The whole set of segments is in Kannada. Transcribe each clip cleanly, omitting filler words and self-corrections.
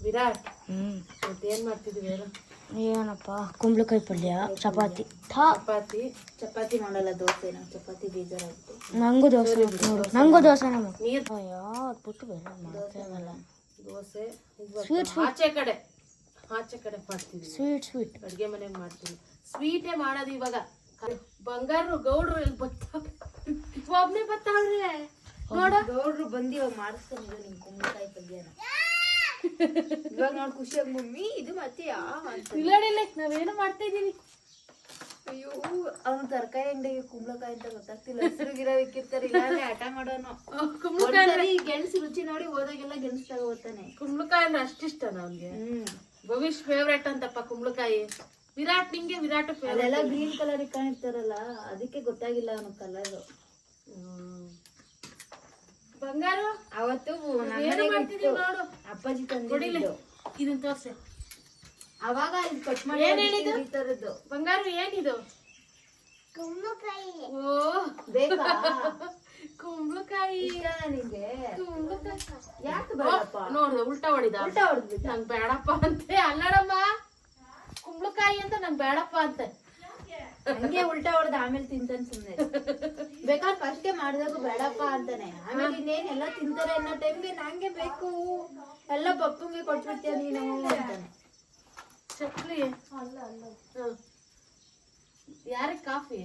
ವಿರಾಟ್ ಮತ್ತೇನ್ ಮಾಡ್ತಿದ್ವಿ ಹೇಳು? ಏನಪ್ಪ ಕುಂಬಳಕಾಯಿ ಪಲ್ಯ ಚಪಾತಿ ಚಪಾತಿ ಮಾಡಲ್ಲ, ದೋಸೆ. ನಾವು ಚಪಾತಿ ಬೇಜಾರಾಗ್ತು. ನಂಗೂ ದೋಸೆ ನೋಡು, ನಂಗೂ ದೋಸೆನೇ ನೀರು ಯಾವ್ದು ಬಿಟ್ಟು ಬೇಡ ದೋಸೆ. ಸ್ವೀಟ್ ಆಚೆ ಕಡೆ ಮಾಡ್ತೀವಿ. ಸ್ವೀಟ್ ಅಡ್ಗೆ ಮನೆಗೆ ಮಾಡ್ತೀವಿ. ಸ್ವೀಟೇ ಮಾಡೋದು ಇವಾಗ. ಬಂಗಾರು ಗೌಡ್ರು ಎಲ್ಲಿ ಒಬ್ನೇ ಬರ್ತಾವ್ರೆ ನೋಡ. ಗೌಡ್ರು ಬಂದು ಇವಾಗ ಮಾಡಿಸ್ಕೊಂಡು ನಿಮ್ ಕುಂಬಳಕಾಯಿ ಪಲ್ಯನ ಇವಾಗ ನೋಡಿ ಖುಷಿಯಾಗಿ ಮಮ್ಮಿ ಇದು ಮತ್ತೆ ಇಲ್ಲ ನಾವೇನು ಮಾಡ್ತಾ ಇದೀವಿ. ಅಯ್ಯೋ ಅವ್ನು ತರಕಾರಿ ಅಂಗಡಿಗೆ ಕುಂಬಳಕಾಯಿ ಅಂತ ಗೊತ್ತಾಗ್ತಿಲ್ಲ, ಹೆಸರು ಗಿರ ಇಕ್ಕಿರ್ತಾರೆ. ಇಲ್ಲಾಂದ್ರೆ ಆಟ ಮಾಡೋನು. ಕುಂಬಳಕಾಯಿ ಗೆಣಸು ರುಚಿ ನೋಡಿ ಹೋದಾಗೆಲ್ಲ ಗೆಣಸು ತಗೋತಾನೆ. ಕುಂಬಳಕಾಯಿ ಅಂದ್ರೆ ಅಷ್ಟಿಷ್ಟ ಅವ್ನಿಗೆ. ಭವಿಷ್ ಫೇವ್ರೇಟ್ ಅಂತಪ್ಪ ಕುಂಬಳಕಾಯಿ. ವಿರಾಟ್ ನಿಂಗೆ ವಿರಾಟ್ ಅದೆಲ್ಲ ಗ್ರೀನ್ ಕಲರ್ ಇಟ್ಕೊಂಡಿರ್ತಾರಲ್ಲ, ಅದಕ್ಕೆ ಗೊತ್ತಾಗಿಲ್ಲ ಅವನ ಕಲರ್. ಬಂಗಾರು ಅವತ್ತು ನೋಡು ಅಪ್ಪಾಜಿ ತಂದಿದ್ದು ಇದನ್ನ ತೋರ್ಸೆ. ಅವಾಗ ಇದು ಕಟ್ ಮಾಡಿ ತರದ್ದು. ಬಂಗಾರು ಏನಿದು? ಕುಂಬಳಕಾಯಿ. ಓ ಬೇಕಾ ಕುಂಬಳಕಾಯಿ ನಿಂಗೆ? ಯಾಕೆ ಬೇಡಪ್ಪ? ನೋಡ್ದ ಉಲ್ಟಾ ಹೊಡಿದ. ನಂಗ್ ಬೇಡಪ್ಪ ಅಂತೆ. ಅಲ್ಲಡಮ್ಮ ಕುಂಬಳಕಾಯಿ ಅಂತ ನಂಗ್ ಬೇಡಪ್ಪ ಅಂತೆ. ಹಂಗೆ ಉಲ್ಟಾ ಹೊಡೆದ ಆಮೇಲೆ ತಿಂತಾನೆ ಸುಮ್ನೆ. ಬೇಕಾದ್ರೆ ಫಸ್ಟ್ ಮಾಡಿದಾಗ ಬೇಡಪ್ಪ ಅಂತಾನೆ, ಆಮೇಲೆ ಇನ್ನೇನ್ ಎಲ್ಲ ತಿಂತಾರೆ ಅನ್ನೋ ಟೈಮ್ಗೆ ನಂಗೆ ಬೇಕು, ಎಲ್ಲ ಪಪ್ಪಂಗೆ ಕೊಟ್ಬಿಡ್ತೀಯ ನೀನು ಅಂತಾನೆ. ಚಕ್ಲಿ ಯಾರಿಗೆ ಕಾಫಿ?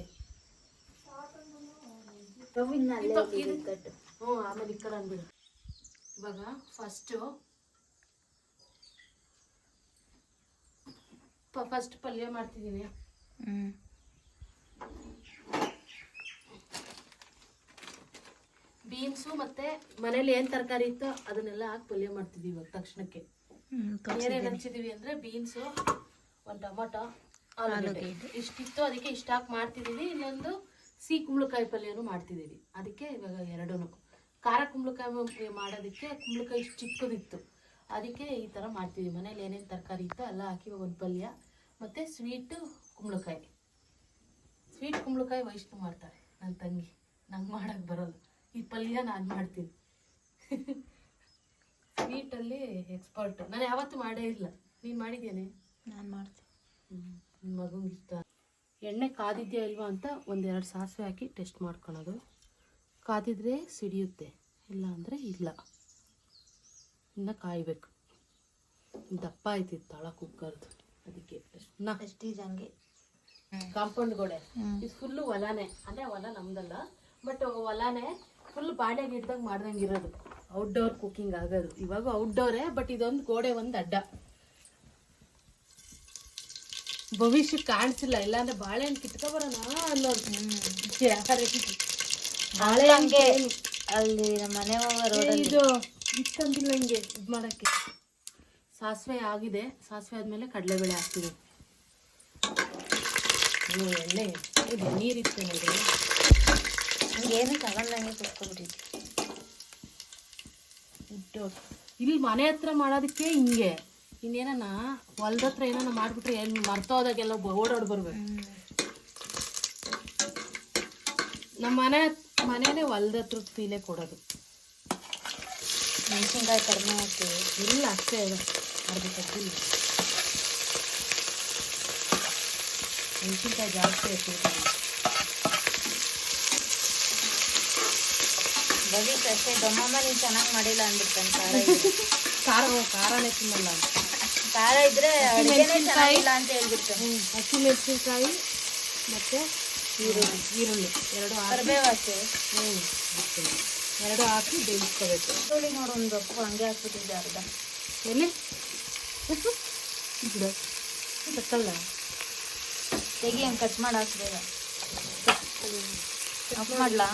ಆಮೇಲೆ ಈ ಕಡೆ ಅಂದ್ಬಿಡು. ಇವಾಗ ಫಸ್ಟ್ ಪಲ್ಯ ಮಾಡ್ತಿದ್ದೀನಿ. ಬೀನ್ಸು ಮತ್ತೆ ಮನೇಲಿ ಏನ್ ತರಕಾರಿ ಇತ್ತು ಅದನ್ನೆಲ್ಲ ಹಾಕಿ ಪಲ್ಯ ಮಾಡ್ತಿದೀವಿ. ಇವಾಗ ತಕ್ಷಣಕ್ಕೆ ಏನೇನು ಹಂಚಿದೀವಿ ಅಂದ್ರೆ ಬೀನ್ಸು, ಒಂದು ಟೊಮೊಟೊ, ಆಲೂಗಡ್ಡೆ ಇಷ್ಟಿತ್ತು. ಅದಕ್ಕೆ ಇಷ್ಟ ಹಾಕಿ ಮಾಡ್ತಿದೀವಿ. ಇನ್ನೊಂದು ಸಿಹಿ ಕುಂಬಳಕಾಯಿ ಪಲ್ಯನೂ ಮಾಡ್ತಿದೀವಿ. ಅದಕ್ಕೆ ಇವಾಗ ಎರಡೂ ಖಾರ ಕುಂಬಳಕಾಯಿ ಮಾಡೋದಕ್ಕೆ ಕುಂಬಳಕಾಯಿ ಇಷ್ಟು ಚಿಕ್ಕದಿತ್ತು, ಅದಕ್ಕೆ ಈ ಥರ ಮಾಡ್ತಿದ್ವಿ. ಮನೇಲಿ ಏನೇನು ತರಕಾರಿ ಇತ್ತು ಎಲ್ಲ ಹಾಕಿ ಒಂದು ಪಲ್ಯ. ಮತ್ತು ಸ್ವೀಟ್ ಕುಂಬಳಕಾಯಿ ವೈಷ್ಣು ಮಾಡ್ತಾರೆ, ನನ್ನ ತಂಗಿ. ನಂಗೆ ಮಾಡೋಕ್ಕೆ ಬರೋಲ್ಲ ಈ ಪಲ್ಯ, ನಾನು ಮಾಡ್ತೀನಿ. ಸ್ವೀಟಲ್ಲಿ ಎಕ್ಸ್ಪರ್ಟ್. ನಾನು ಯಾವತ್ತೂ ಮಾಡೇ ಇಲ್ಲ. ನೀನು ಮಾಡಿದ್ದೇನೆ? ನಾನು ಮಾಡ್ತೀನಿ. ನನ್ನ ಮಗಂಗೆ ಇಷ್ಟ. ಎಣ್ಣೆ ಕಾದಿದೆಯಾ ಇಲ್ವಾ ಅಂತ ಒಂದೆರಡು ಸಾಸಿವೆ ಹಾಕಿ ಟೆಸ್ಟ್ ಮಾಡ್ಕೊಳೋದು. ಕಾದಿದ್ರೆ ಸಿಡಿಯುತ್ತೆ, ಇಲ್ಲ ಅಂದರೆ ಇಲ್ಲ. ಇನ್ನು ಕಾಯಬೇಕು. ದಪ್ಪ ಆಯ್ತಿತ್ತು ತಳ ಕುಕ್ಕರ್ದು, ಅದಕ್ಕೆ ಅಷ್ಟೀಸ್ ಹಂಗೆ. ಕಾಂಪೌಂಡ್ ಗೋಡೆ ಇದು ಫುಲ್ಲು ಹೊಲನೇ, ಅಂದರೆ ಹೊಲ ನಮ್ದಲ್ಲ, ಬಟ್ ಹೊಲನೇ ಫುಲ್ ಬಾಡಿಗೆ ಹಿಡ್ದಂಗೆ ಮಾಡ್ದಂಗೆ ಇರೋದು. ಔಟ್ಡೋರ್ ಕುಕ್ಕಿಂಗ್ ಆಗೋದು. ಇವಾಗ ಔಟ್ಡೋರೇ, ಬಟ್ ಇದೊಂದು ಗೋಡೆ ಒಂದು ಅಡ್ಡ. ಭವಿಷ್ಯ ಕಾಣಿಸಿಲ್ಲ, ಇಲ್ಲಾಂದ್ರೆ ಬಾಳೆಹಣ್ಣು ಕಿತ್ಕೊಬರೋಣ ಅನ್ನೋದು. ಬಾಳೆಹಣ್ಣೆ ಅಲ್ಲಿ ನಮ್ಮ ಮನೆ ಇದು ಇತ್ತಂದಿಲ್ಲ ಹಿಂಗೆ ಇದು ಮಾಡೋಕ್ಕೆ. ಸಾಸಿವೆ ಆಗಿದೆ. ಸಾಸಿವೆ ಆದಮೇಲೆ ಕಡಲೆಬೇಳೆ ಹಾಕ್ತೀವಿ. ಎಣ್ಣೆ ನೀರಿತ್ತು ನೋಡಿ, ಏನು ತಗೊಂಡಂಗೆ ಕುತ್ಕೊಂಡ್ಬಿಟ್ಟಿದ್ವಿ. ಇಲ್ಲಿ ಮನೆ ಹತ್ರ ಮಾಡೋದಕ್ಕೆ ಹಿಂಗೆ. ಇನ್ನೇನ ಹೊಲ್ದ ಹತ್ರ ಏನಾನ ಮಾಡ್ಬಿಟ್ರೆ ಏನು ಮರ್ತೋದಾಗೆಲ್ಲ ಓಡಾಡಿ ಬರ್ಬೇಕು. ನಮ್ಮ ಮನೇನೆ ಹೊಲ್ದ ಹತ್ರ ಫೀಲೇ ಕೊಡೋದು. ಮೆಣಸಿನ್ಕಾಯಿ ಕಡಿಮೆ ಹಾಕ್ತೀವಿ. ಇಲ್ಲ ಅಷ್ಟೇ ಇದೆ, ಅರ್ಧ ಕಟ್ಟಿಲ್ಲ. ಮೆಣಸಿನ್ಕಾಯಿ ಜಾಸ್ತಿ ಹಾಕ್ತೀವಿ. ಭವಿಷ್ ಅಷ್ಟೇ ದಮ್ಮಮ್ಮ ನೀನು ಚೆನ್ನಾಗಿ ಮಾಡಿಲ್ಲ ಅಂದ್ಬಿಡ್ತಾನೆ. ಖಾರನೇ ತಿನ್ನಲ್ಲ. ಖಾರ ಇದ್ರೆ ಚೆನ್ನಾಗಿಲ್ಲ ಅಂತ ಹೇಳ್ಬಿಡ್ತಾನೆ. ಹಸಿಮೆಣಸಿನ್ಕಾಯಿ ಮತ್ತು ಈರುಳ್ಳಿ ಎರಡು ಕರಿಬೇವು ಎರಡು ಹಾಕಿ ಬೇಯಿಸ್ಕೋಬೇಕು. ಈರುಳ್ಳಿ ನೋಡು, ಒಂದು ಕಪ್ಪು ಹಂಗೆ ಹಾಕ್ಬಿಟ್ಟಿದ್ದೆ ಅರ್ಧ. ಎಲ್ಲಿ ಬಿಡು ಗೊತ್ತಲ್ಲ, ತೆಗಿ ಹಂಗೆ ಕಟ್ ಮಾಡಿ ಹಾಕ್ಬೇಡ. ಆಫ್ ಮಾಡಲಾ?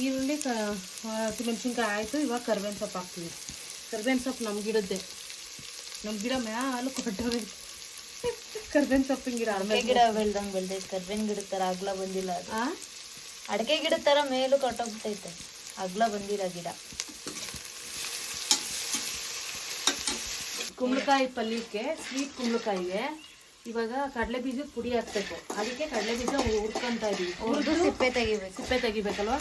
ಈರುಳ್ಳಿ ಹಸಿಮೆಣಸಿನ್ಕಾಯಿ ಆಯಿತು. ಇವಾಗ ಕರ್ಬೇವಿನ ಸೊಪ್ಪು ಹಾಕ್ತೀವಿ. ಕರ್ಬೇವಿನ ಸೊಪ್ಪು ನಮ್ಮ ಗಿಡದ್ದೆ. ನಮ್ಮ ಗಿಡ ಮ್ಯಾಲು ಕೊಟ್ಟೋಗೈತೆ. ಕರ್ಬೇವಿನ ಸೊಪ್ಪಿನ ಗಿಡ ಅಡಿಕೆ ಗಿಡ ಬೆಳ್ದಂಗೆ ಬೆಳ್ದೈತೆ. ಕರ್ಬೇವಿನ ಗಿಡದ ಥರ ಅಗ್ಲ ಬಂದಿಲ್ಲ ಅದು. ಅಡಿಕೆ ಗಿಡದ ಥರ ಮೇಲೂ ಕಟ್ಟೋಗ್ತೈತೆ, ಅಗ್ಲ ಬಂದಿಲ್ಲ ಗಿಡ. ಕುಂಬಳಕಾಯಿ ಪಲ್ಯಕ್ಕೆ, ಸ್ವೀಟ್ ಕುಂಬಳಕಾಯಿಗೆ ಇವಾಗ ಕಡಲೆ ಬೀಜದ ಪುಡಿ ಹಾಕ್ಬೇಕು. ಅದಕ್ಕೆ ಕಡಲೆ ಬೀಜ ಹುರ್ಕೊಂತ ಇದೀವಿ. ಹುರಿದು ಸಿಪ್ಪೆ ತೆಗಿಬೇಕು. ಸಿಪ್ಪೆ ತೆಗಿಬೇಕಲ್ವ?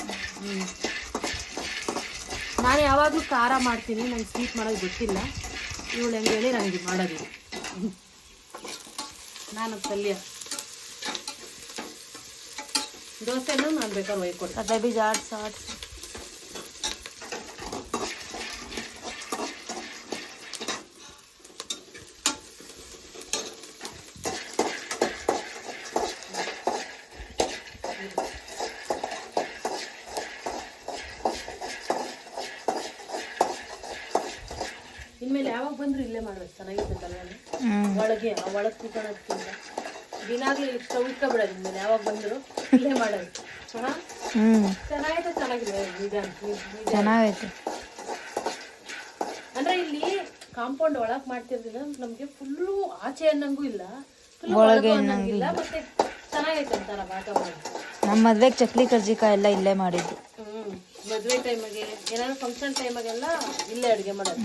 ನಾನು ಯಾವಾಗಲೂ ಖಾರ ಮಾಡ್ತೀನಿ, ನಂಗೆ ಸ್ವೀಟ್ ಮಾಡೋದು ಗೊತ್ತಿಲ್ಲ. ಇವಳು ಹೆಂಗೆ ಹೇಳಿ ನನಗೆ ಮಾಡೋದು. ನಾನು ಪಲ್ಯ ದೋಸೆನೂ ನಾನು ಬೇಕಾದ್ರೆ ಒಯ್ಕೊಡ್ತೀನಿ. ಕಡಲೆ ಬೀಜ ಆಡ್ಸಿ ಇನ್ಮೇಲೆ ಯಾವಾಗ ಬಂದ್ರು ಇಲ್ಲೇ ಮಾಡ್ಬೇಕು, ಚೆನ್ನಾಗಿರುತ್ತೆ ತಲೆಯಲ್ಲಿ. ಒಳಗೆ ಒಳಗೆ ಕೂತ್ಕೊಳ್ಳೋದಕ್ಕಿಂತ ದಿನಾಗ್ಲೂ ಇಲ್ಲಿ ಸ್ಟವ್ ಇಟ್ಕೊಬಿಡೋದು. ಇನ್ಮೇಲೆ ಯಾವಾಗ ಬಂದ್ರು ಇಲ್ಲೇ ಮಾಡೋದು. ಚೆನ್ನಾಗೈತೆ ಚೆನ್ನಾಗಿದೆ ಚೆನ್ನಾಗೈತೆ. ಅಂದ್ರೆ ಇಲ್ಲಿ ಕಾಂಪೌಂಡ್ ಒಳಗ್ ಮಾಡ್ತಿರ್ಲಿಲ್ಲ, ನಮ್ಗೆ ಫುಲ್ಲು ಆಚೆ ಅನ್ನಂಗೂ ಇಲ್ಲ, ಒಳಗೆ ಅನ್ನಂಗಿಲ್ಲ. ಮತ್ತೆ ಚೆನ್ನಾಗೈತೆ ಅಂತಾರ ವಾತಾವರಣ. ನಮ್ಮ ಮದ್ವೆಗೆ ಚಕ್ಲಿ ಕರ್ಜಿಕಾಯಿ ಎಲ್ಲ ಇಲ್ಲೇ ಮಾಡಿದ್ದು. ಮದ್ವೆ ಟೈಮಗೆ ಏನಾದ್ರು ಫಂಕ್ಷನ್ ಟೈಮಾಗೆಲ್ಲ ಇಲ್ಲೇ ಅಡುಗೆ ಮಾಡೋದು.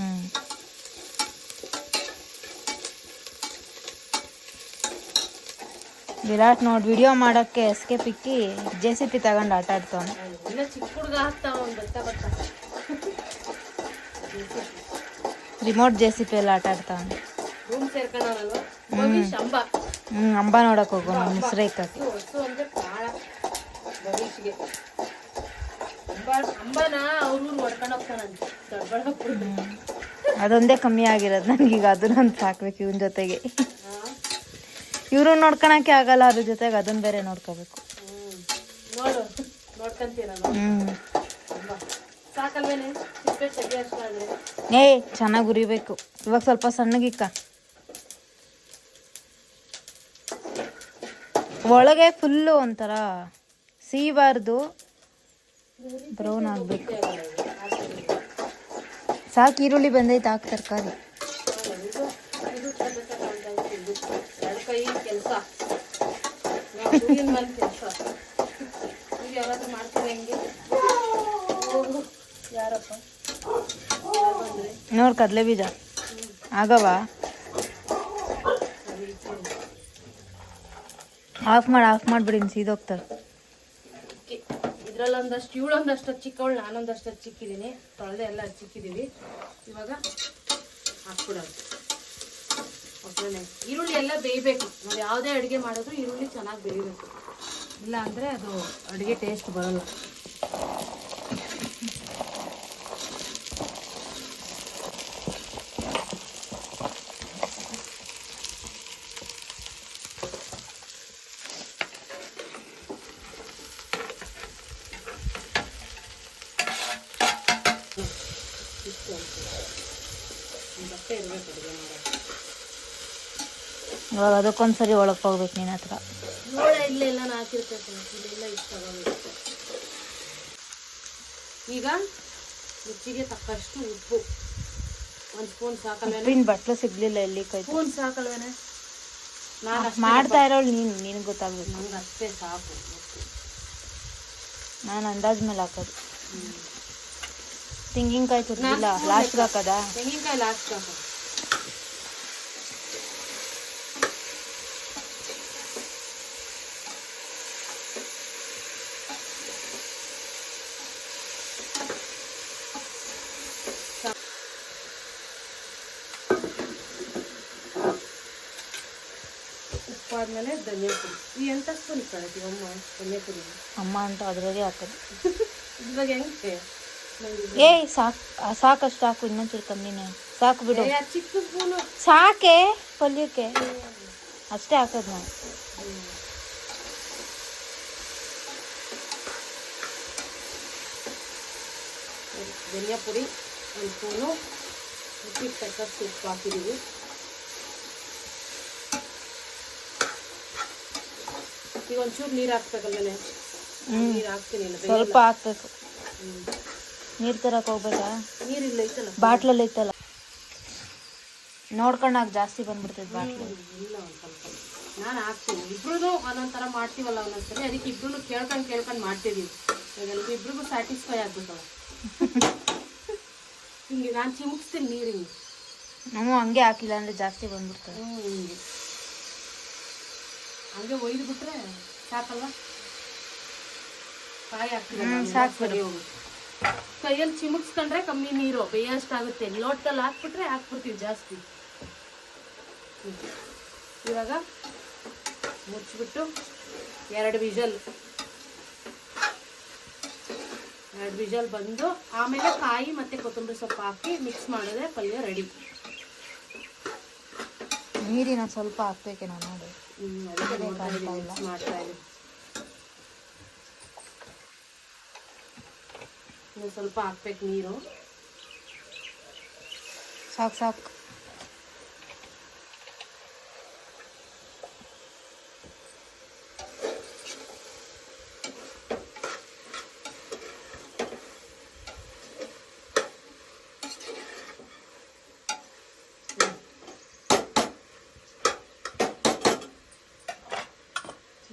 ವಿರಾಟ್ ನೋಡಿ ವಿಡಿಯೋ ಮಾಡಕ್ಕೆ ಎಸ್ಕೇಪ್ ಇಕ್ಕಿ JCB ತಗೊಂಡು ಆಟ ಆಡ್ತಾವ. ಇನ್ನ ಚಿಕ್ಕ ಹುಡುಗ ಆಗ್ತಾವ ಗೊತ್ತಾ ರಿಮೋಟ್ JCB ಎಲ್ಲ ಆಟ ಆಡ್ತಾವ. ರೂಮ್ ಸೇರ್ಕೊಂಡವನಲ್ವ ಅಂಬ. ಅಂಬ ನೋಡಕ್ ಹೋಗೋ ಮುಸ್ರೈಕಕ್ಕೆ. ಹೊಸು ಅಂದ್ರೆ ಭಾಳ ಭವಿಷ್ಯಗೆ ಅಂಬನ ಅವ್ರು ಹೊಡ್ಕೊಂಡು ಹೋಗ್ತಾನಂತೆ ದೊಡ್ಡಬಳ್ಳಾಪುರ. ಅದೊಂದೇ ಕಮ್ಮಿ ಆಗಿರೋದು ನನಗೀಗ, ಅದನ್ನ ಸಾಕ್ಬೇಕು ಇವನ್ ಜೊತೆಗೆ. ಇವ್ರು ನೋಡ್ಕೊಳಕ್ಕೆ ಆಗಲ್ಲ, ಅದ್ರ ಜೊತೆಗೆ ಅದನ್ನ ಬೇರೆ ನೋಡ್ಕೋಬೇಕು. ನೋಡ್ಕೊಂತೀರ ಸಾಕಲ್ವೇನೆ ಸಗಿ ಅಷ್ಟಾದ್ರೆ. ಚೆನ್ನಾಗಿ ಉರಿಬೇಕು. ಇವಾಗ ಸ್ವಲ್ಪ ಸಣ್ಣಗಿಕ್ಕ, ಒಳಗೆ ಫುಲ್ಲು ಒಂಥರ ಸೀಬಾರ್ದು, ಬ್ರೌನ್ ಆಗ್ಬೇಕು. ಸಾಕು, ಈರುಳ್ಳಿ ಬಂದೈತೆ, ಹಾಕಿ ತರಕಾರಿ. ಕೆಲಸ ಈಗ ಯಾರಾದ್ರೂ ಮಾಡ್ತೀವಿ ಹೆಂಗೆ. ಯಾರಪ್ಪ ನೋಡ್ ಕಡಲೆ ಬೀಜ ಆಗವ. ಆಫ್ ಮಾಡಿಬಿಡಿ, ಸೀದೋಗ್ತಾರೆ. ಇದ್ರಲ್ಲೊಂದಷ್ಟು ಇವಳೊಂದಷ್ಟು ಚಿಕ್ಕವಳು, ನಾನೊಂದಷ್ಟು ಚಿಕ್ಕಿದ್ದೀನಿ, ತೊಳೆದೆ ಎಲ್ಲ ಚಿಕ್ಕಿದ್ದೀವಿ. ಇವಾಗ ಹಾಕ್ಬಿಡೋದು. ಈರುಳ್ಳಿ ಎಲ್ಲ ಬೇಯಬೇಕು. ನಾವು ಯಾವುದೇ ಅಡುಗೆ ಮಾಡಿದ್ರು ಈರುಳ್ಳಿ ಚೆನ್ನಾಗಿ ಬೇಯಬೇಕು, ಇಲ್ಲ ಅಂದರೆ ಅದು ಅಡುಗೆ ಟೇಸ್ಟ್ ಬರಲ್ಲ. ಬಟ್ಟೆ ಇರಬೇಕು ಅಡುಗೆ ಮಾಡೋದು. ಇವಾಗ ಅದಕ್ಕೊಂದ್ಸರಿ ಒಳಗೆ ಹೋಗ್ಬೇಕು ನಿನ್ನ ಹತ್ರ. ನೋಡ ಇಲ್ಲೆಲ್ಲ ಹಾಕಿರ್ತೈತೆ, ಇಲ್ಲೆಲ್ಲ ಇಷ್ಟ ಆಗೋಗುತ್ತೆ. ಈಗ ರುಚಿಗೆ ತಕ್ಕಷ್ಟು ಉಪ್ಪು, 1 ಸ್ಪೂನ್ ಸಾಕಲ್ವೇನೆ. ಉಪ್ಪಿನ ಬಟ್ಲು ಸಿಗ್ಲಿಲ್ಲ ಎಲ್ಲಿ ಕೈ. ಸ್ಪೂನ್ ಸಾಕಲ್ವೇನೆ. ನಾನು ಮಾಡ್ತಾ ಇರೋಳು ನಿನಗೆ ಗೊತ್ತಾಗ್ಬೇಕು. ನಂಗೆ ಅಷ್ಟೇ ಸಾಕು. ನಾನು ಅಂದಾಜ್ ಮೇಲೆ ಹಾಕೋದು. ತೆಂಗಿನಕಾಯಿ ತುರಿದಿಲ್ಲ, ಲಾಸ್ಟ್ ಹಾಕದ. ತೆಂಗಿನಕಾಯಿ ಲಾಸ್ಟ್ ಹಾಕೋದು. ಉಪ್ಪಾದ್ಮೇಲೆ ಧನಿಯಾ ಪುಡಿ. ಈ ಎಂತ ಸ್ಪೂನ್ ಇಟ್ಕೊಳತ್ತೀವಿ ಅಮ್ಮ ಧನಿಯಾ ಪುಡಿ? ಅಮ್ಮ ಅಂತ ಅದ್ರಾಗೆ ಹಾಕೋದು. ಇದ್ರಾಗ ಹೆಂಗೆ? ಸಾಕಷ್ಟು ಹಾಕು, ಇನ್ನೊಂಚೂರು ಕಮ್ಮಿನೇ ಸಾಕು ಬಿಡು. ಚಿಕ್ಕ ಸ್ಪೂನು ಸಾಕೆ ಪಲ್ಯಕ್ಕೆ, ಅಷ್ಟೇ ಹಾಕೋದು ನಾವು. ಧನಿಯಾ ಪುಡಿ 1 ಸ್ಪೂನು, ಉಪ್ಪಿಗೆ ತಕ್ಕಷ್ಟು ಉಪ್ಪು ಹಾಕಿದ್ದೀವಿ. ಈಗ ಒಂಚೂರು ನೀರು ಹಾಕ್ಬೇಕಲ್ವೇ? ನೀರು ಹಾಕ್ತೀನಿ, ಸ್ವಲ್ಪ ಹಾಕ್ಬೇಕು. ನೀರು ತರಕ್ಕೆ ಹೋಗ್ಬೇಕಾ? ನೀರಿಲ್ಲ, ಐತಲ್ಲ ಬಾಟ್ಲಲ್ಲಿ ಐತಲ್ಲ, ನೋಡ್ಕೊಂಡಾಗ ಜಾಸ್ತಿ ಬಂದ್ಬಿಡ್ತೈತೆ ಬಾಟ್ಲು. ಇಲ್ಲ ಒಂದು ಸ್ವಲ್ಪ ನಾನು ಹಾಕ್ತೀನಿ. ಇಬ್ರು ಒಂದೊಂಥರ ಮಾಡ್ತೀವಲ್ಲ ಒಂದೊಂದ್ಸರಿ, ಅದಕ್ಕೆ ಇಬ್ರು ಕೇಳ್ಕೊಂಡು ಮಾಡ್ತಿದ್ದೀವಿ. ಇಬ್ರಿಗೂ ಸ್ಯಾಟಿಸ್ಫೈ ಆಗ್ಬೇಕಲ್ಲ. ಹಿಂಗೆ ನಾನು ಚಿಮುಕ್ಸ್ತೀನಿ ನೀರು ಹಿಂಗೆ. ನಾವು ಹಂಗೆ ಹಾಕಿಲ್ಲ ಅಂದರೆ ಜಾಸ್ತಿ ಬಂದ್ಬಿಡ್ತದೆ. ಹಿಂಗೆ ಹಂಗೆ ಒಯ್ದು ಬಿಟ್ರೆ ಸಾಕಲ್ವ? ಕಾಯಿ ಹಾಕ್ತೀವಿ, ಸಾಕು. ಕೈಯಲ್ಲಿ ಚಿಮುಕ್ಸ್ಕೊಂಡ್ರೆ ಕಮ್ಮಿ ನೀರು ಬೇಯಷ್ಟಾಗುತ್ತೆ. ಲೋಟದಲ್ಲಿ ಹಾಕ್ಬಿಟ್ರೆ ಹಾಕ್ಬಿಡ್ತೀವಿ ಜಾಸ್ತಿ. ಇವಾಗ ಮುಚ್ಚಿಬಿಟ್ಟು 2 ವಿಷಲ್ ಬಂದು ಆಮೇಲೆ ಕಾಯಿ ಮತ್ತು ಕೊತ್ತಂಬರಿ ಸೊಪ್ಪು ಹಾಕಿ ಮಿಕ್ಸ್ ಮಾಡಿದ್ರೆ ಪಲ್ಯ ರೆಡಿ. ನೀರಿನ ಸ್ವಲ್ಪ ಹಾಕ್ಬೇಕೇನೋ ನೋಡಿ. ಮಿಕ್ಸ್ ಮಾಡ್ತಾ ಇದ್ದೀವಿ. ಇನ್ನು ಸ್ವಲ್ಪ ಹಾಕ್ಬೇಕು ನೀರು. ಸಾಕು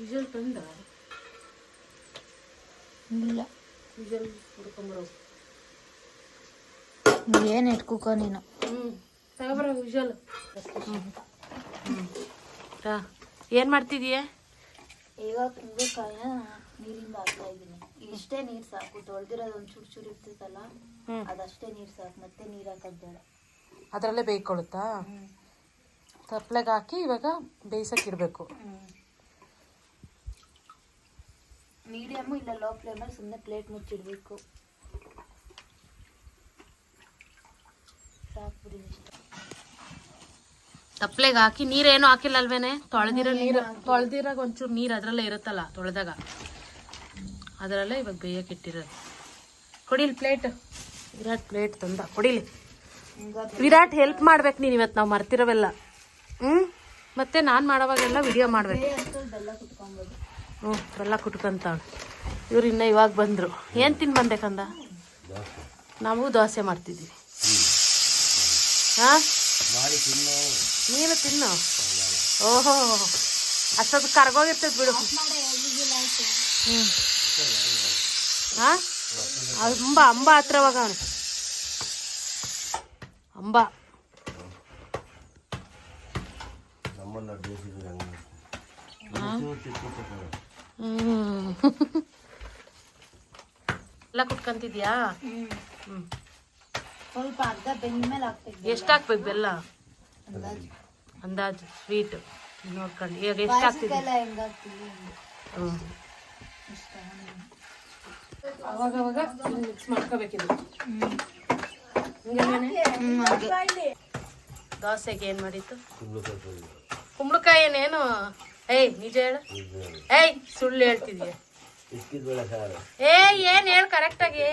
ವಿಷಲ್ ತಂದ ಇಲ್ಲ. ವಿಷಲ್ ಹುಡ್ಕೊಂಬರೋ ಏನು ಇಟ್ಕೋ ನೀನು. ತಗೊಬರೋ ವಿಷಲ್. ಏನು ಮಾಡ್ತಿದೀಯ? ಈಗ ಕುಂಬಳಕಾಯ ನೀರಿಂದ ಹಾಕ್ತಾ ಇದ್ದೀನಿ. ಇಷ್ಟೇ ನೀರು ಸಾಕು. ತೊಳೆದಿರೋದು ಒಂದು ಚೂರು ಇರ್ತೈತಲ್ಲ, ಅದಷ್ಟೇ ನೀರು ಸಾಕು. ಮತ್ತೆ ನೀರು ಹಾಕೋದು ಬೇಡ. ಅದರಲ್ಲೇ ಬೇಯ್ಕೊಳ್ಳುತ್ತಾ? ತಪ್ಪಲೆಗೆ ಹಾಕಿ ಇವಾಗ ಬೇಯಿಸಕ್ಕೆ ಇಡಬೇಕು. ಮೀಡಿಯಮ್ಮು ಇಲ್ಲ ಲೋ ಫ್ಲೇಮಲ್ಲಿ ಸುಮ್ಮನೆ ಪ್ಲೇಟ್ ಮುಚ್ಚಿಡ್ಬೇಕು. ಸಾಕು. ತಪ್ಪಲೆಗೆ ಹಾಕಿ ನೀರೇನು ಹಾಕಿಲ್ಲ ಅಲ್ವೇನೆ? ತೊಳೆದಿರಾಗ ಒಂಚೂರು ನೀರು ಅದರಲ್ಲೇ ಇರುತ್ತಲ್ಲ ತೊಳೆದಾಗ, ಅದರಲ್ಲೇ ಇವಾಗ ಬೇಯಕ್ಕೆ ಇಟ್ಟಿರೋದು. ಕೊಡಿಲಿ ಪ್ಲೇಟ್. ವಿರಾಟ್ ಪ್ಲೇಟ್ ತಂದ ಕೊಡಿಲಿ. ವಿರಾಟ್ ಹೆಲ್ಪ್ ಮಾಡ್ಬೇಕು ನೀನು ಇವತ್ತು. ನಾವು ಮರ್ತಿರೋವೆಲ್ಲ. ಮತ್ತೆ ನಾನು ಮಾಡೋವಾಗೆಲ್ಲ ವಿಡಿಯೋ ಮಾಡ್ಬೇಕು. ಬೆಲ್ಲ ಕುಟ್ಕೊಂತಾಳು. ಇವ್ರು ಇನ್ನು ಇವಾಗ ಬಂದರು. ಏನು ತಿನ್ನು ಬಂದೇಕಂದ? ನಾವು ದೋಸೆ ಮಾಡ್ತಿದ್ದೀವಿ. ಹಾಂ, ನೀನು ತಿನ್ನು. ಓಹೋ, ಅಷ್ಟೊತ್ತು ಕರ್ಗೋಗಿರ್ತೈತೆ ಬಿಡು. ಹಾಂ, ಅಂಬ ಹತ್ರವಾಗ ಅವನು ಅಂಬ. ಎಲ್ಲ ಕುಟ್ಕೊಂತಿದ್ಯಾ? ಸ್ವಲ್ಪ ಅರ್ಧ ಬೆಂದ ಮೇಲೆ ಹಾಕ್ಬೇಕು. ಎಷ್ಟು ಹಾಕ್ಬೇಕು ಬೆಲ್ಲ? ಅಂದಾಜು ಸ್ವೀಟ್ ನೋಡ್ಕೊಂಡು. ಈಗ ಎಷ್ಟು ಹಾಕ್ತಿದ್ದೆ? ಅವಾಗವಾಗ ಮಿಕ್ಸ್ ಮಾಡ್ಕೋಬೇಕಿದು. ದೋಸೆಗೆ ಏನು ಮಾಡಿತ್ತು? ಕುಂಬಳಕಾಯಿ. ಏನೇನು? ಏಯ್ ನಿಜ ಹೇಳು. ಏಯ್ ಸುಳ್ಳು ಹೇಳ್ತಿದ್ಯಾ? ಏನ್ ಹೇಳು ಕರೆಕ್ಟಾಗಿ.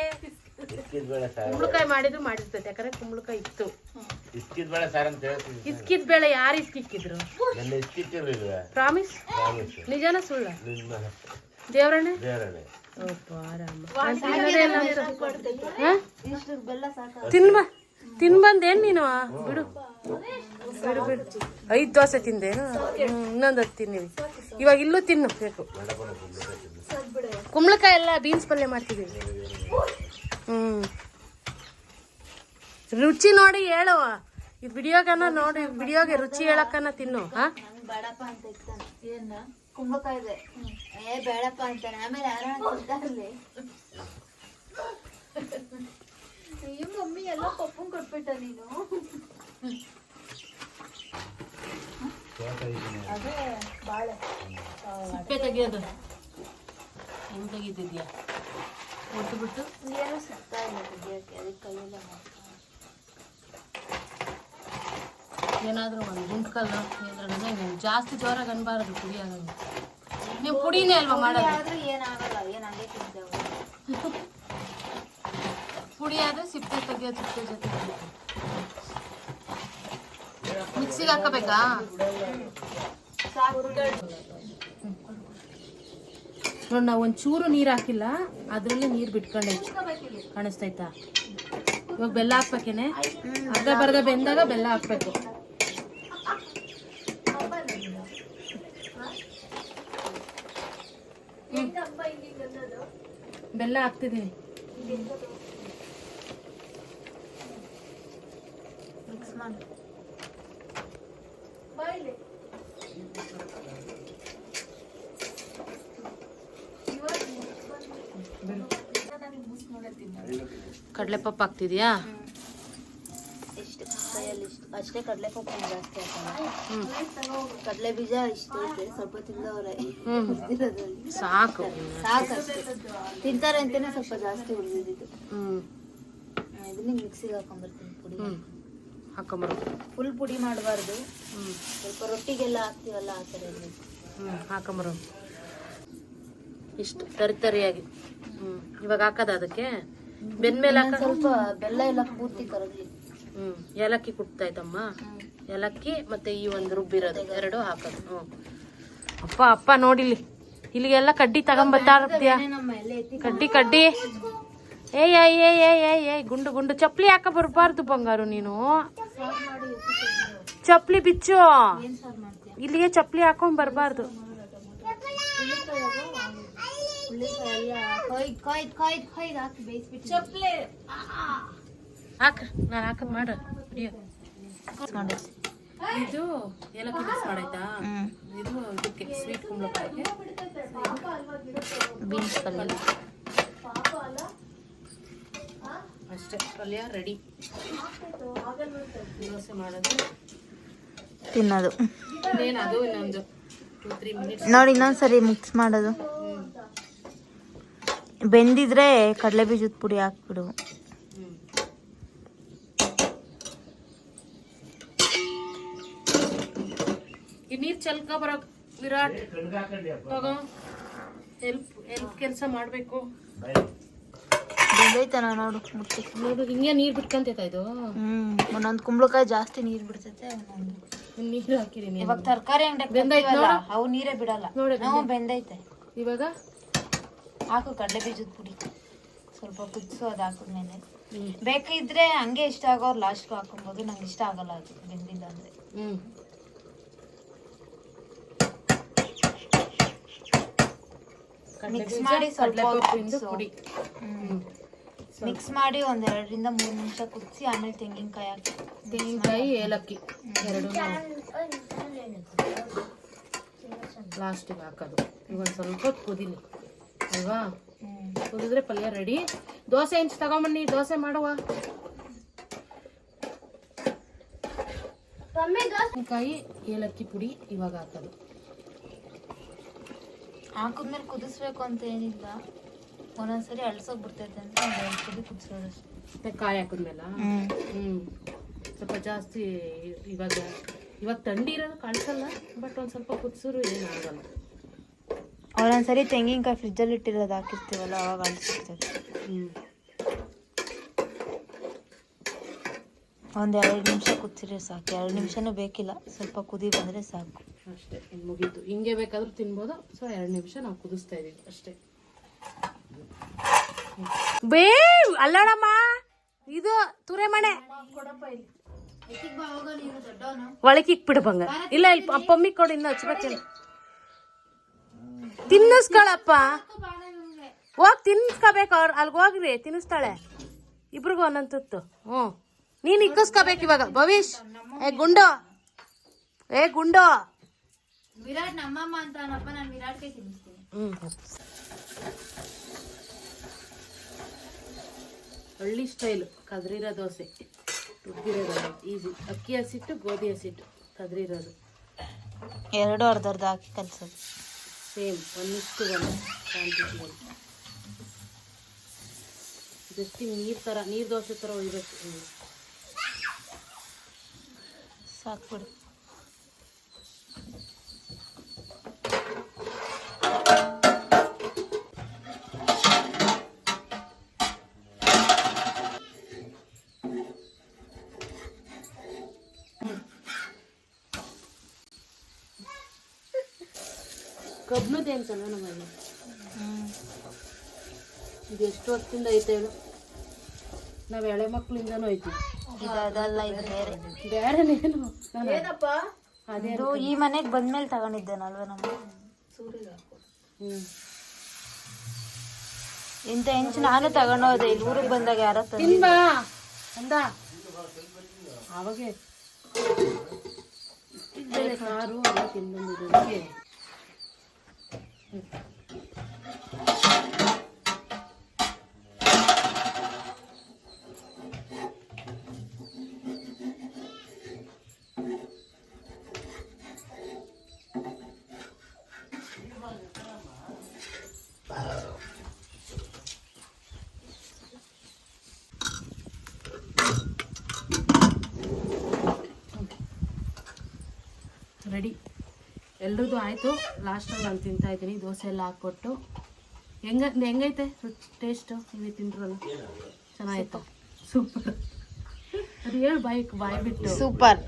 ಕುಂಬಳಕಾಯಿ ಮಾಡಿರ್ತೈತೆ. ಯಾಕಂದ್ರೆ ಕುಂಬಳಕಾಯಿ ಇತ್ತು. ಇಸ್ಕಿದ್ ಬೇಳೆ ಯಾರು ಇಸ್ಕಿಕ್ಕಿದ್ರು? ಪ್ರಾಮಿಸ್? ನಿಜಾನ ಸುಳ್ಳ? ದೇವ್ರಣ್ಣ. ತಿನ್ಬಂದೇನು ನೀನು? ಬಿಡು ಬಿಡು ಬಿಡು. 5 ದೋಸೆ ತಿಂದೇನು? ಇನ್ನೊಂದು 10 ತಿನ್ನಿ. ಇವಾಗ ಇಲ್ಲೂ ತಿನ್ನು ಬೇಕು. ಕುಂಬಳಕಾಯಿ ಎಲ್ಲ ಬೀನ್ಸ್ ಪಲ್ಯ ಮಾಡ್ತಿದ್ದೀವಿ. ರುಚಿ ನೋಡಿ ಹೇಳುವ. ಈ ವಿಡಿಯೋಗನ ನೋಡಿ, ವಿಡಿಯೋಗೆ ರುಚಿ ಹೇಳಕ್ಕನ ತಿನ್ನು. ಬೇಡಪ್ಪ ಅಂತ ಇರ್ತಾನೆ. ಏನ ಕುಂಬಳಕಾಯಿ ಇದೆ, ಬೇಡಪ್ಪ ಅಂತಾನೆ. ಆಮೇಲೆ ಯಾರು ಅಯ್ಯೋ ಮಮ್ಮಿ ಎಲ್ಲ ಪಪ್ಪನ್ ಕೊಟ್ಬಿಟ್ಟ ನೀನು. ಅದೇ ಬಾಳೆ ಸಿಪ್ಪೆ ತೆಗಿಯೋದು ಹೆಂಗ್ ತೆಗಿತಿದ್ಯಾ? ಹೊಟ್ಟುಬಿಟ್ಟು ಏನೂ ಸಿಗ್ತಾ ಇಲ್ಲ ತೆಗಿಯೋಕ್ಕೆ. ಅದಕ್ಕೆ ಕೈಯೆಲ್ಲ ಏನಾದರೂ ಒಂದು ಗುಂಟ್ಕಲ್ಲು ಏನಾದ್ರೂ ಜಾಸ್ತಿ ಜೋರಾಗಿ ಅನ್ಬಾರದು. ಪುಡಿ ಆಗೋದು. ನೀವು ಪುಡಿನೇ ಅಲ್ವಾ ಮಾಡೋದು? ಆದ್ರೆ ಏನಾಗಲ್ಲ, ಏನಾಗೇ ತಿಂತೇವೆ. ಪುಡಿ ಆದ್ರೆ ಸಿಪ್ಪೆ ತೆಗಿಯೋದು. ಸಿಪ್ಪೆ ಜೊತೆ ಮಿಕ್ಸಿಗೆ ಹಾಕಬೇಕಾ? ನೋಡಿ, ನಾವು ಒಂಚೂರು ನೀರು ಹಾಕಿಲ್ಲ, ಅದರಲ್ಲಿ ನೀರು ಬಿಟ್ಕೊಂಡೈತಿ. ಕಾಣಿಸ್ತೈತಾ? ಇವಾಗ ಬೆಲ್ಲ ಹಾಕ್ಬೇಕೇನೆ. ಅರ್ಧ ಬರ್ಧ ಬೆಂದಾಗ ಬೆಲ್ಲ ಹಾಕ್ಬೇಕು. ಬೆಲ್ಲ ಹಾಕ್ತಿದ್ದೀನಿ. ಮಿಕ್ಸ್ ಮಾಡಿ. ಕಡಲೆಪಪ್ಪು ಹಾಕ್ತಿದ್ಯಾ? ಇಷ್ಟು ಕೈಯಲ್ಲಿ ಇಷ್ಟು ಅಷ್ಟೇ ಕಡಲೆಪಪ್ಪು ಜಾಸ್ತಿ ಹಾಕಲ್ಲ. ಕಡಲೆ ಬೀಜ ಇಷ್ಟು ಐತೆ, ಸ್ವಲ್ಪ ತಿಂದವ್ರೆ ಸಾಕು ಸಾಕಷ್ಟೇ. ತಿಂತಾರೆ ಅಂತಾನೆ ಸ್ವಲ್ಪ ಜಾಸ್ತಿ ಉಳಿದಿದ್ದು. ಇದನ್ನ ಮಿಕ್ಸಿಗೆ ಹಾಕೊಂಡ್ಬರ್ತೀನಿ ಪುಡಿ. ಹಾಕೊಂಬರೋದು ಫುಲ್ ಪುಡಿ ಮಾಡಬಾರ್ದು, ಸ್ವಲ್ಪ ರೊಟ್ಟಿಗೆಲ್ಲ ಹಾಕ್ತೀವಲ್ಲ ಆ ಥರ ಇರಬೇಕು. ಹಾಕೊಂಬರೋದು ಇಷ್ಟು ತರಿಯಾಗಿ. ಇವಾಗ ಹಾಕದ ಅದಕ್ಕೆ ಬೆಂದ್ಮೇಲೆ ಸ್ವಲ್ಪ ಬೆಲ್ಲ ಎಲ್ಲ ಪೂರ್ತಿ ಕರಗಲಿ. ಏಲಕ್ಕಿ ಕುಟ್ತಾಯ್ತಮ್ಮ, ಏಲಕ್ಕಿ ಮತ್ತೆ ಈ ಒಂದು ರುಬ್ಬಿರೋದು ಎರಡು ಹಾಕೋದು. ಅಪ್ಪ ಅಪ್ಪ ನೋಡಿಲಿ, ಇಲ್ಲಿಗೆಲ್ಲ ಕಡ್ಡಿ ತಗೊಂಬತ್ತಾ ಇರ್ತೀಯ. ಕಡ್ಡಿ ಏ ಗುಂಡು ಗುಂಡು ಚಪ್ಲಿ ಹಾಕ ಬರ್ಬಾರ್ದು ಬಂಗಾರು. ನೀನು ಚಪ್ಲಿ ಬಿಚ್ಚು, ಇಲ್ಲಿಗೆ ಚಪ್ಲಿ ಹಾಕೊಂಡ್ ಬರ್ಬಾರ್ದು. ಹಾಕ, ನಾನು ಹಾಕದ್ ಮಾಡ. ಇದು ಏಲಕ್ಕಿ ಮಿಕ್ಸ್ ಮಾಡಾಯ್ತಾ? ಇದು ಇದಕ್ಕೆ ಸ್ವೀಟ್ ಕುಂಬಳಕಾಯಿಗೆ ಬೀನ್ಸ್ ಪಲ್ಯ ಅಷ್ಟೇ. ಪಲ್ಯ ರೆಡಿ. ದೋಸೆ ಮಾಡೋದು ತಿನ್ನೋದು. ಇನ್ನೇನದು ಇನ್ನೊಂದು 2-3 ಮಿನಿಟ್ಸ್ ನೋಡಿ, ಇನ್ನೊಂದ್ಸರಿ ಮಿಕ್ಸ್ ಮಾಡೋದು. ಬೆಂದಿದ್ರೆ ಕಡಲೆ ಬೀಜದ ಪುಡಿ ಹಾಕ್ಬಿಡು. ಈ ನೀರ್ ಚಲ್ಕ ಬರೋ ವಿರಾಟ್ ತಗೋ. ಹೆಲ್ಪ್ ಕೆಲಸ ಮಾಡ್ಬೇಕು. ಬೆಂದೈತನ ನೋಡು, ಮುಟ್ಟಿ ನೋಡು ಹಿಂಗೆ ನೀರ್ ಬಿಟ್ಕಂತೈತ ಇದು. ಒಂದೊಂದು ಕುಂಬಳಕಾಯಿ ಜಾಸ್ತಿ ನೀರ್ ಬಿಡ್ತೈತೆ. ನೀರು ಹಾಕಿರಿ. ಇವಾಗ ತರಕಾರಿ ಅಂಗಡಿ ಅವು ನೀರೇ ಬಿಡಲ್ಲ. ನಾವು ಬೆಂದೈತೆ. ಇವಾಗ ಹಾಕು ಕಡಲೆ ಬೀಜದ ಪುಡಿ ಸ್ವಲ್ಪ ಕುದಿಸು. ಅದು ಹಾಕಿದ್ಮೇಲೆ ಬೇಕಿದ್ರೆ ಹಂಗೆ ಇಷ್ಟ ಆಗೋರು ಲಾಸ್ಟ್ಗೆ ಹಾಕೊಬೋದು. ನಂಗೆ ಇಷ್ಟ ಆಗಲ್ಲ ಅದು ಬೆಂದಿಲ್ಲ ಅಂದ್ರೆ. ಮಿಕ್ಸ್ ಮಾಡಿ ಸ್ವಲ್ಪ ಪುಡಿ ಮಿಕ್ಸ್ ಮಾಡಿ 1-2-3 ನಿಮಿಷ ಕುದಿಸಿ ಆಮೇಲೆ ತೆಂಗಿನಕಾಯಿ ಹಾಕಿ. ತೆಂಗಿನಕಾಯಿ ಏಲಕ್ಕಿ ಎರಡು ಲಾಸ್ಟಿಗೆ ಹಾಕೋದು. ಇವಾಗ ಸ್ವಲ್ಪ ಹೊತ್ತು ಕುದಿಲಿ ಅಲ್ವಾ? ಕುದಿದ್ರೆ ಪಲ್ಯ ರೆಡಿ. ದೋಸೆ ಇಂಚು ತಗೊಂಬನ್ನಿ, ದೋಸೆ ಮಾಡುವ. ತೆಂಗಿನಕಾಯಿ ಏಲಕ್ಕಿ ಪುಡಿ ಇವಾಗ ಹಾಕೋದು. ಹಾಕಿದ್ಮೇಲೆ ಕುದಿಸ್ಬೇಕು ಅಂತ ಏನಿಲ್ಲ, ಒಂದೊಂದ್ಸರಿ ಅಳ್ಸೋಕ್ ಬಿಡ್ತೈತೆ ಅಂತ 1 ಪುಡಿ ಕುದಿಸೋದಷ್ಟೇ. ಕಾಯಿ ಹಾಕಿದ್ಮೇಲ ಸ್ವಲ್ಪ ಜಾಸ್ತಿ. ಇವಾಗ ಥಂಡಿ ಇರೋದು ಕಾಣಿಸಲ್ಲ, ಬಟ್ ಒಂದ್ ಸ್ವಲ್ಪ ಕುದಿಸಿದ್ರು ಏನಾಗಲ್ಲ. ಒಂದೊಂದ್ಸರಿ ತೆಂಗಿನಕಾಯಿ ಫ್ರಿಜ್ಜಲ್ಲಿ ಇಟ್ಟಿರೋದು ಹಾಕಿರ್ತೀವಲ್ಲ, ಅವಾಗ ಅಳ್ಸಿರ್ತದೆ. 1-2 ನಿಮಿಷ ಕುದಿಸಿದ್ರೆ ಸಾಕು. 2 ನಿಮಿಷನೂ ಬೇಕಿಲ್ಲ, ಸ್ವಲ್ಪ ಕುದಿ ಬಂದರೆ ಸಾಕು ಅಷ್ಟೇ. ಮುಗೀತು. ಹಿಂಗೆ ಬೇಕಾದ್ರೂ ತಿನ್ಬೋದು. ಸೊ 2 ನಿಮಿಷ ನಾವು ಕುದಿಸ್ತಾ ಇದೀವಿ ಅಷ್ಟೇ. ಬೇ ಅಲ್ಲಡಮ್ಮ, ಇದು ತುರೆ ಮಣೆ ಒಳಗೆ ಇಕ್ಬಿಡು ಬಂಗ. ಇಲ್ಲ ಇಲ್ಲಿ ಅಪ್ಪಮ್ಮಿ ಕೊಡು, ಇನ್ನು ಹಚ್ಬೇಕೇನು. ತಿನ್ನಿಸ್ಕೊಳಪ್ಪ, ಹೋಗಿ ತಿನ್ನಿಸ್ಕೋಬೇಕು. ಅವ್ರು ಅಲ್ಲಿಗೆ ಹೋಗ್ರಿ, ತಿನ್ನಿಸ್ತಾಳೆ. ಇಬ್ರಿಗೂ ಒಂದೊಂದು ತುತ್ತು. ನೀನ್ ಇಕ್ಕಿಸ್ಕೋಬೇಕು ಇವಾಗ. ಭವಿಷ್ ಏ ಗುಂಡು ವಿರಾಟ್ ನಮ್ಮಮ್ಮ ಅಂತ ನಾನು ವಿರಾಟ್ಗೆ ತಿನ್ನಿಸ್ತೀನಿ. ಹಳ್ಳಿ ಸ್ಟೈಲ್ ಕದ್ರಿರೋ ದೋಸೆ, ರುಬ್ಬಿರೋದು ಈಸಿ. ಅಕ್ಕಿ ಹಸಿಟ್ಟು, ಗೋಧಿ ಹಸಿಟ್ಟು, ಕದ್ರಿರೋದು ಎರಡು ಅರ್ಧ ಹಾಕಿ ಕಲ್ಸೋದು. ಸೇಮ್ 1:1 ಕ್ವಾಂಟಿಟಿಯಲ್ಲಿ. ಜಸ್ಟ್ ನೀರು ದೋಸೆ ಥರ ಒಯ್ಬೇಕು. ಸಾಕ್ಬಿಡು. ಕಬ್ನದೇನು ಚೆನ್ನಾಗಲ್ಲ. ಇದು ಎಷ್ಟು ಹೊತ್ತಿಂದ ಐತೆ ಹೇಳು? ನಾವು ಎಳೆ ಮಕ್ಕಳಿಂದನೂ ಐತಿ. ಅದಲ್ಲ, ಇದು ಬೇರೆ. ಬೇರೆನೇನು ಅದು ಈ ಮನೆಗೆ ಬಂದ್ಮೇಲೆ ತಗೊಂಡಿದ್ದೇನಲ್ವ ನಮ್ಮ ಇಂಥ ಹೆಂಚು ನಾನು ತಗೊಂಡೋದೆ. ಇಲ್ಲಿ ಊರಿಗೆ ಬಂದಾಗ ಯಾರೋ ತಿನ್ಬಾ ಅಂದ. ಅವಾಗೆ ಸಾರು ಎಲ್ಲ ತಿಂದಂದಿರೋದಕ್ಕೆ ರೆಡಿ. ಎಲ್ರದ್ದು ಆಯಿತು. ಲಾಸ್ಟಲ್ಲಿ ನಾನು ತಿಂತಾಯಿದ್ದೀನಿ. ದೋಸೆ ಎಲ್ಲ ಹಾಕ್ಕೊಟ್ಟು ಹೆಂಗೈತೆ ಟೇಸ್ಟು? ನೀವೇ ತಿಂದ್ರಲ್ಲ, ಚೆನ್ನಾಗಿತ್ತು. ಸೂಪರ್. ಅದು ಹೇಳು ಬಾಯಿ ಬಿಟ್ಟು. ಸೂಪರ್.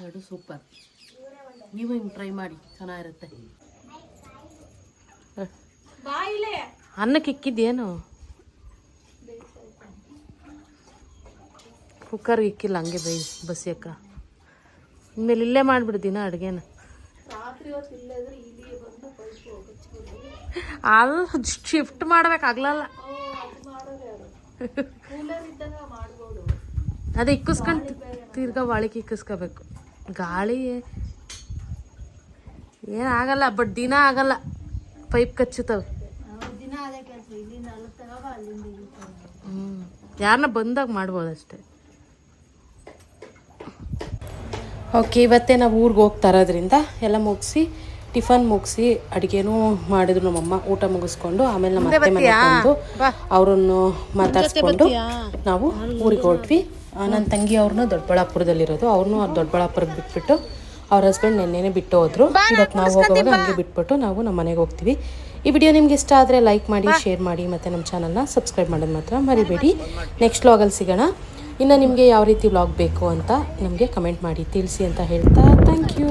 ಎರಡು ಸೂಪರ್. ನೀವು ಹಿಂಗೆ ಟ್ರೈ ಮಾಡಿ, ಚೆನ್ನಾಗಿರುತ್ತೆ. ಅನ್ನಕ್ಕೆ ಇಕ್ಕಿದ್ದೇನು? ಕುಕ್ಕರ್ಗೆ ಇಕ್ಕಿಲ್ಲ, ಹಂಗೆ ಬಸಿಯಕ್ಕ. ಇನ್ಮೇಲೆ ಇಲ್ಲೇ ಮಾಡಿಬಿಡ್ತೀನ ಅಡುಗೆನ. ಅಲ್ಲಿ ಶಿಫ್ಟ್ ಮಾಡ್ಬೇಕಾಗ್ಲಲ್ಲ. ಅದೇ ಇಕ್ಕಿಸ್ಕೊಂಡು ತಿರ್ಗಾ ಬಾಳಿಕೆ ಇಕ್ಕಿಸ್ಕೋಬೇಕು. ಗಾಳಿ ಏನಾಗಲ್ಲ, ಬಟ್ ದಿನ ಆಗಲ್ಲ, ಪೈಪ್ ಕಚ್ಚುತ್ತವೆ. ಯಾರನ್ನ ಬಂದಾಗ ಮಾಡ್ಬೋದು ಅಷ್ಟೇ. ಓಕೆ, ಇವತ್ತೇ ನಾವು ಊರಿಗೆ ಹೋಗ್ತಾ ಇರೋದ್ರಿಂದ ಎಲ್ಲ ಮುಗಿಸಿ, ಟಿಫನ್ ಮುಗಿಸಿ, ಅಡುಗೆನೂ ಮಾಡಿದ್ರು ನಮ್ಮಮ್ಮ. ಊಟ ಮುಗಿಸ್ಕೊಂಡು ಆಮೇಲೆ ನಮ್ಮ ಅತ್ತೆ ಮನೆಗೆ ಬಂದು ಅವರನ್ನು ಮಾತಾಡಿಸ್ಕೊಂಡು ನಾವು ಊರಿಗೆ ಹೊರಟ್ವಿ. ನನ್ನ ತಂಗಿ ಅವ್ರನ್ನ ದೊಡ್ಡಬಳ್ಳಾಪುರದಲ್ಲಿರೋದು. ಅವ್ರನ್ನೂ ದೊಡ್ಡಬಳ್ಳಾಪುರಕ್ಕೆ ಬಿಟ್ಬಿಟ್ಟು ಅವ್ರ ಹಸ್ಬೆಂಡ್ ನೆನ್ನೆನೇ ಬಿಟ್ಟು ಹೋದ್ರು. ಇವತ್ತು ನಾವು ಹೋಗುವಾಗ ಹಂಗೆ ಬಿಟ್ಬಿಟ್ಟು ನಾವು ನಮ್ಮ ಮನೆಗೆ ಹೋಗ್ತೀವಿ. ಈ ವಿಡಿಯೋ ನಿಮ್ಗೆ ಇಷ್ಟ ಆದರೆ ಲೈಕ್ ಮಾಡಿ, ಶೇರ್ ಮಾಡಿ, ಮತ್ತು ನಮ್ಮ ಚಾನಲ್ನ ಸಬ್ಸ್ಕ್ರೈಬ್ ಮಾಡೋದು ಮಾತ್ರ ಮರಿಬೇಡಿ. ನೆಕ್ಸ್ಟ್ ವ್ಲಾಗಲ್ಲಿ ಸಿಗೋಣ. ಇನ್ನು ನಿಮಗೆ ಯಾವ ರೀತಿ ವ್ಲಾಗ್ ಬೇಕು ಅಂತ ನಮಗೆ ಕಮೆಂಟ್ ಮಾಡಿ ತಿಳಿಸಿ ಅಂತ ಹೇಳ್ತಾ ಥ್ಯಾಂಕ್ ಯು.